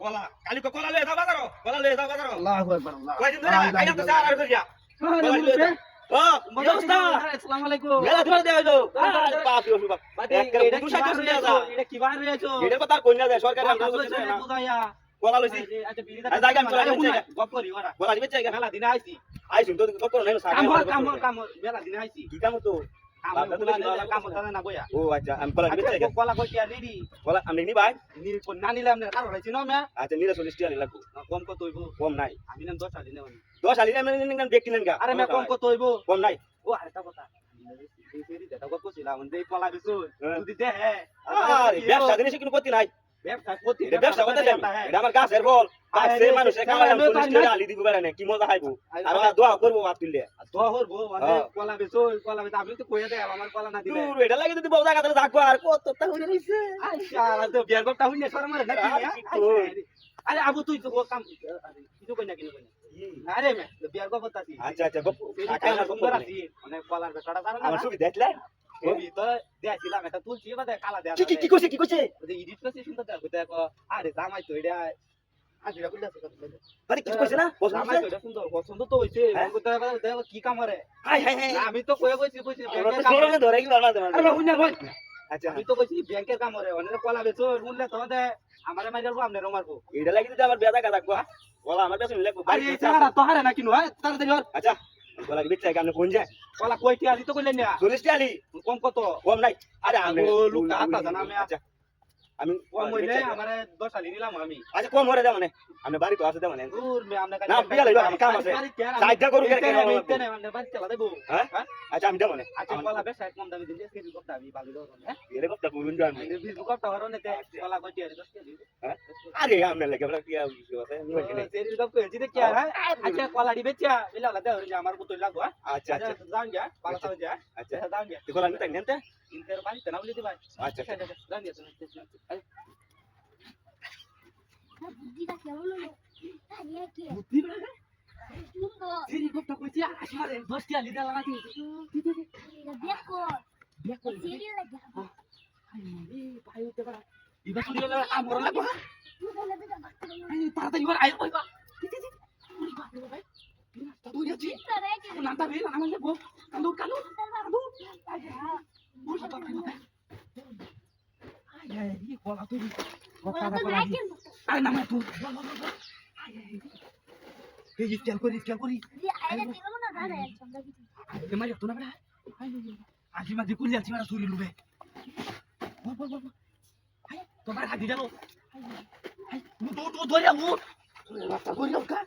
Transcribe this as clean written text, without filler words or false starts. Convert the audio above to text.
কলা কালি কলা লয়ে যাও বাজারো কলা লয়ে যাও বাজারো আল্লাহু আকবার আল্লাহ কয়দিন ধরে খাইয়া তো সারা আর করিয়া কলা লয়ে যাও ও ব্যবস্থা আসসালামু আলাইকুম মেলা ধরে দেও যাও বাপ ইও বাপ এটা কি সাইড চলে যা এটা কি বার হয়েছো এটা কথা কই না যায় সরকার আমরা বলছে না বুঝাইয়া কলা লইছি আচ্ছা বিড়িটা জায়গা আমি চলে যাচ্ছি গপ করি ওরা কলা দিবে জায়গা মেলা দিন আইছি আইছি তো কত করে নাই কাম মেলা দিন আইছি কি কাম তো কাম তাহলে না বইয়া ও আচ্ছা আমি কলা দিবে জায়গা কলা কই টিয়া রেডি কলা আমি নি ভাই নি না নিলে আমনে কারো রাইছি না মে আচ্ছা নিরা 40 টাকা লাগবো কম কত হইব কম নাই আমি নাম 10 আলি নেব 10 আলি আমি দেখি নেন গা আরে মে কম কত হইব কম নাই ও আরেকটা কথা এটা কত কইছিলাম যে কলা বিছু যদি দে আরে ব্যবসা জিনিস কোনো ক্ষতি নাই ব্যবসা করতে এটা ব্যবসা করতে যাই এটা আমার গাছের বল গাছে মানুষে কামাইলাম 40 টাকা আলি দিব পারে না কি মজা খাইবো আর দোয়া করবো হাত তুললে দোয়া করবো মানে কলা বিছু আপনি তো কইয়া দেয় আমার কলা না দিলে দূর এটা লাগে যদি বউ জায়গা তাহলে থাকবো আর কতটা হইরে রইছে আচ্ছা তো বিয়ার গপটা হইনে সর মারে না আরে আবু তুই তো কাম কিছু কই না কিনো কই না আরে মে বিয়ার গপটা আছি আচ্ছা আচ্ছা গপ কাকা না সুন্দর আছি মানে কলার বেটাটা জানা না আমার সুবিধা দেখলে ওই তো দেখিলাম এটা তুলছি বাদে কালা দেয়া কি কইছে ওই এডিট করছে সুন্দর দেখো আরে জামাই তো এটা আজ এটা কইলা আরে কি কইছে না জামাই তো এটা সুন্দর পছন্দ তো হইছে দেখো কি কাম করে হাই হাই হাই আমি তো কইয়া কইছি আমরা ধরে কি বাবা আরে হুইনা ভাই আচ্ছা আমি তো কইছি ব্যাংকের কাম করে অনেক কলা বেচো শুনলে তো দে আমারে মাইরাবো আমনেরও মারবো এটা লাগি যদি আমার বেদা কাটা কো বলা আমার কাছে লাগবো আরে এই চারা তো হারে না কিনো হ্যাঁ তাড়াতাড়ি হর আচ্ছা বলা কি বেচা কেন কোন যায় কলা কয়টি আলি তো কইলেন না 40 টাকা আলি কম কত কম নাই আরে আমি লোক আতা জানা আমি আচ্ছা আমি কম হইলে আমারে 10 আলি নিলাম আমি আচ্ছা কম হরে দাও মানে আমি বাড়ি তো আছে দাও মানে দূর মে আমনে না বিয়া লইবা আমার কাম আছে সাইডটা করু কে কেন তেনে মানে বাড়ি চালা দেবো হ্যাঁ আচ্ছা আমি দাও মানে আচ্ছা কলা বেশ কম দামি দিন কে কথা আমি ভালো দাও হ্যাঁ এর কথা বলুন জান এই বিল কথা হরনে তে কলা কয়টি আলি 10 কে দিবি হ্যাঁ আরে আমনে লাগে বলা কি আছে তেরি গপ কইছি দে কি হ্যাঁ আচ্ছা কলা দি বেচা বিলা দাও আমার বুতই লাগো আচ্ছা আচ্ছা যান যা পালা তাও যা আচ্ছা যান যা তুই বলা নিতে নেতে ইনতের বাড়ি তে না বলি দিবা আচ্ছা যান যা বুদ্ধিটা কেমন হলো আরে কি বুদ্ধি না সুন্দর তেরি গপটা কইছি আসমারে 10 টি আলি দা লাগাতি এটা দেখো দেখো সিরি লাগা এই ভাই উঠতে পারা ইবা চুরি হলে আমর লাগো তুই এটা বাচ্চা এই তাড়াতাড়ি এবার আয় কইবা ভাই তুই যাচ্ছি তারে কি নামটা বের আমার লাগবো কান্দু কান্দু কান্দু বুঝা তো আয় আয় এই কলা তুই ওরা তো রাখেন আরে নামা তুই এই স্ক্যান করি দি আইলে দিলাম না দাঁড়া চন্দ্র কি এ মারি তো না বড়া আজি মাঝে কুলি আছি মারা চুরি লুবে বল তোমার হাতি গেল তো ধরে আমু রাস্তা করি লোকা